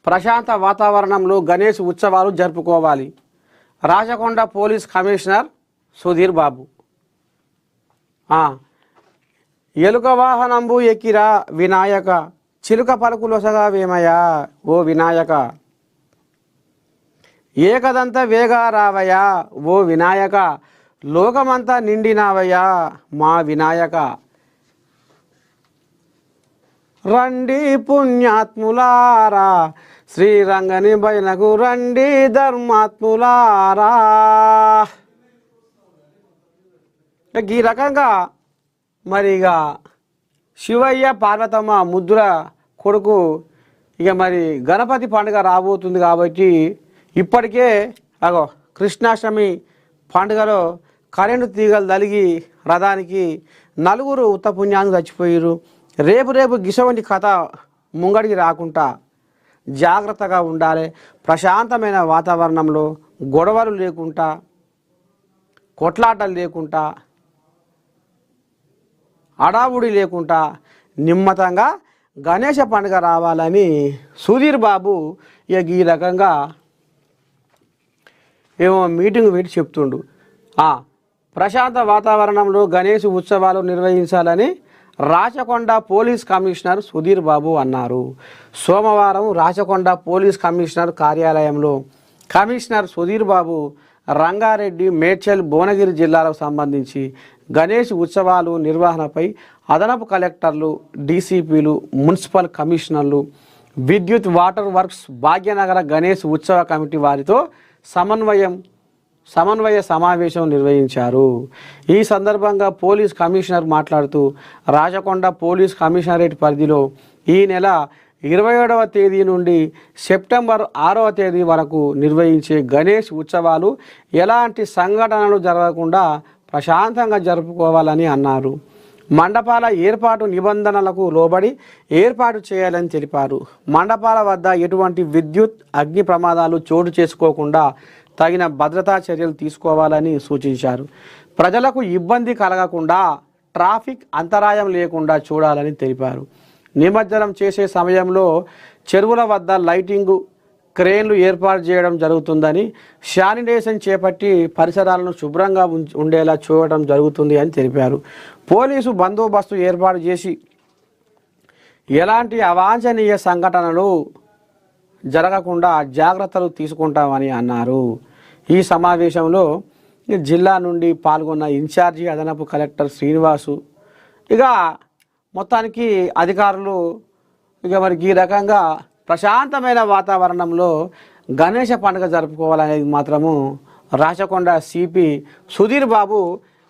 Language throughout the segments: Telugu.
ప్రశాంత వాతావరణంలో గణేష్ ఉత్సవాలు జరుపుకోవాలి. Rachakonda police commissioner Sudheer Babu. ఎలుక వాహనంబు ఎక్కిరా వినాయక, చిలుక పలుకులొసగా వేమయా ఓ వినాయక, ఏకదంత వేగా రావయ్యా ఓ వినాయక, లోకమంతా నిండినావయ్యా మా వినాయక. రండి పుణ్యాత్ములారా, శ్రీరంగని బయనకు రండి ధర్మాత్ములారా. ఈ రకంగా మరి ఇక శివయ్య పార్వతమ్మ ముద్దుల కొడుకు ఇక మరి గణపతి పండుగ రాబోతుంది కాబట్టి ఇప్పటికే అగో కృష్ణాష్టమి పండుగలో కరెంటు తీగలు తలిగి రథానికి నలుగురు ఉత్తపుణ్యాన్ని చచ్చిపోయారు. రేపు గిసవంటి కథ ముంగడికి రాకుండా జాగ్రత్తగా ఉండాలి. ప్రశాంతమైన వాతావరణంలో గొడవలు లేకుండా, కొట్లాటలు లేకుండా, అడావుడి లేకుండా నిమ్మతంగా గణేష పండుగ రావాలని సుధీర్ బాబు ఇక ఈ రకంగా ఏమో మీటింగ్ పెట్టి చెప్తుండు. ప్రశాంత వాతావరణంలో గణేష్ ఉత్సవాలు నిర్వహించాలని రాచకొండ పోలీస్ కమిషనర్ సుధీర్ బాబు అన్నారు. సోమవారం రాచకొండ పోలీస్ కమిషనర్ కార్యాలయంలో కమిషనర్ సుధీర్ బాబు రంగారెడ్డి, మేడ్చల్, భువనగిరి జిల్లాలకు సంబంధించి గణేష్ ఉత్సవాలు నిర్వహణపై అదనపు కలెక్టర్లు, డీసీపీలు, మున్సిపల్ కమిషనర్లు, విద్యుత్, వాటర్ వర్క్స్, భాగ్యనగర గణేష్ ఉత్సవ కమిటీ వారితో సమన్వయ సమావేశం నిర్వహించారు. ఈ సందర్భంగా పోలీస్ కమిషనర్ మాట్లాడుతూ రాచకొండ పోలీస్ కమిషనరేట్ పరిధిలో ఈ నెల 27వ తేదీ నుండి సెప్టెంబర్ 6వ తేదీ వరకు నిర్వహించే గణేష్ ఉత్సవాలు ఎలాంటి సంఘటనలు జరగకుండా ప్రశాంతంగా జరుపుకోవాలని అన్నారు. మండపాల ఏర్పాటు నిబంధనలకు లోబడి ఏర్పాటు చేయాలని తెలిపారు. మండపాల వద్ద ఎటువంటి విద్యుత్, అగ్ని ప్రమాదాలు చోటు చేసుకోకుండా తగిన భద్రతా చర్యలు తీసుకోవాలని సూచించారు. ప్రజలకు ఇబ్బంది కలగకుండా ట్రాఫిక్ అంతరాయం లేకుండా చూడాలని తెలిపారు. నిమజ్జనం చేసే సమయంలో చెరువుల వద్ద లైటింగు, క్రేన్లు ఏర్పాటు చేయడం జరుగుతుందని, శానిటైజేషన్ చేపట్టి పరిసరాలను శుభ్రంగా ఉండేలా చూడడం జరుగుతుంది అని తెలిపారు. పోలీసు బందోబస్తు ఏర్పాటు చేసి ఎలాంటి అవాంఛనీయ సంఘటనలు జరగకుండా జాగ్రత్తలు తీసుకుంటామని అన్నారు. ఈ సమావేశంలో జిల్లా నుండి పాల్గొన్న ఇన్ఛార్జి అదనపు కలెక్టర్ శ్రీనివాసు ఇక మొత్తానికి అధికారులు ఇక మరి ఈ రకంగా ప్రశాంతమైన వాతావరణంలో గణేష పండుగ జరుపుకోవాలనేది మాత్రము రాచకొండ సిపి సుధీర్ బాబు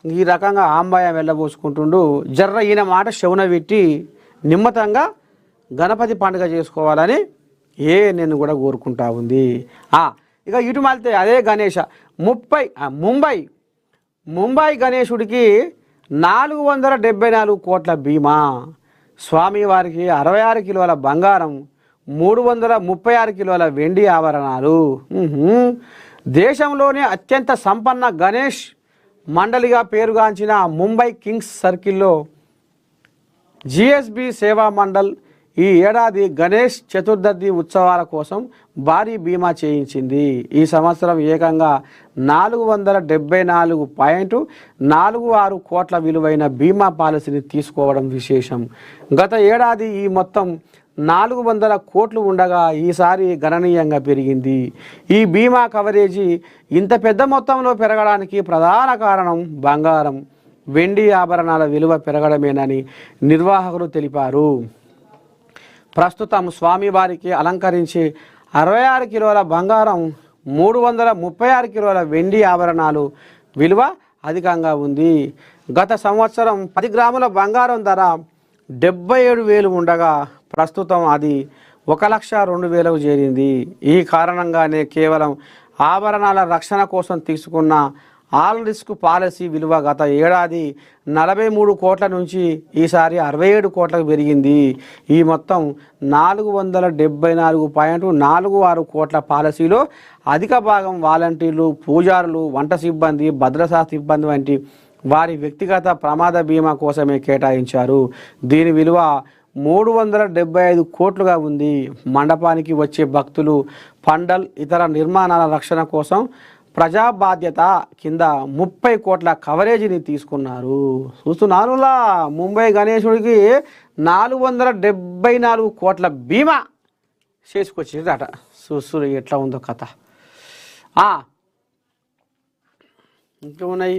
ఈ రకంగా ఆంబాయం వెళ్ళబోసుకుంటుండు. జర్ర ఈయన మాట శవున పెట్టి నిమ్మతంగా గణపతి పండుగ చేసుకోవాలని నేను కూడా కోరుకుంటా ఉంది. ఇక ఇటు మాలితే అదే గణేష ముంబై గణేశుడికి 474 కోట్ల బీమా, స్వామివారికి 66 కిలోల బంగారం, 336 కిలోల వెండి ఆభరణాలు. దేశంలోనే అత్యంత సంపన్న గణేష్ మండలిగా పేరుగాంచిన ముంబై కింగ్స్ సర్కిల్లో జిఎస్బి సేవా మండల్ ఈ ఏడాది గణేష్ చతుర్థి ఉత్సవాల కోసం భారీ బీమా చేయించింది. ఈ సంవత్సరం ఏకంగా 474.46 కోట్ల విలువైన బీమా పాలసీని తీసుకోవడం విశేషం. గత ఏడాది ఈ మొత్తం 400 కోట్లు ఉండగా ఈసారి గణనీయంగా పెరిగింది. ఈ బీమా కవరేజీ ఇంత పెద్ద మొత్తంలో పెరగడానికి ప్రధాన కారణం బంగారం, వెండి ఆభరణాల విలువ పెరగడమేనని నిర్వాహకులు తెలిపారు. ప్రస్తుతం స్వామివారికి అలంకరించి 66 కిలోల బంగారం, 336 కిలోల వెండి ఆభరణాలు విలువ అధికంగా ఉంది. గత సంవత్సరం 10 గ్రాముల బంగారం ధర 77,000 ఉండగా ప్రస్తుతం అది 1,02,000కు చేరింది. ఈ కారణంగానే కేవలం ఆభరణాల రక్షణ కోసం తీసుకున్న ఆల్ రిస్క్ పాలసీ విలువ గత ఏడాది 43 కోట్ల నుంచి ఈసారి 67 కోట్లకు పెరిగింది. ఈ మొత్తం 474.46 కోట్ల పాలసీలో అధిక భాగం వాలంటీర్లు, పూజారులు, వంట సిబ్బంది, భద్రతా సిబ్బంది వంటి వారి వ్యక్తిగత ప్రమాద బీమా కోసమే కేటాయించారు. దీని విలువ 375 కోట్లుగా ఉంది. మండపానికి వచ్చే భక్తులు పండల్ ఇతర నిర్మాణాల రక్షణ కోసం ప్రజా బాధ్యత కింద 30 కోట్ల కవరేజీని తీసుకున్నారు. చూస్తున్నారులా ముంబై గణేశుడికి 474 కోట్ల బీమా చేసుకొచ్చిందట. చూస్తున్నారు ఎట్లా ఉందో కథ. ఇంకా ఉన్నాయి.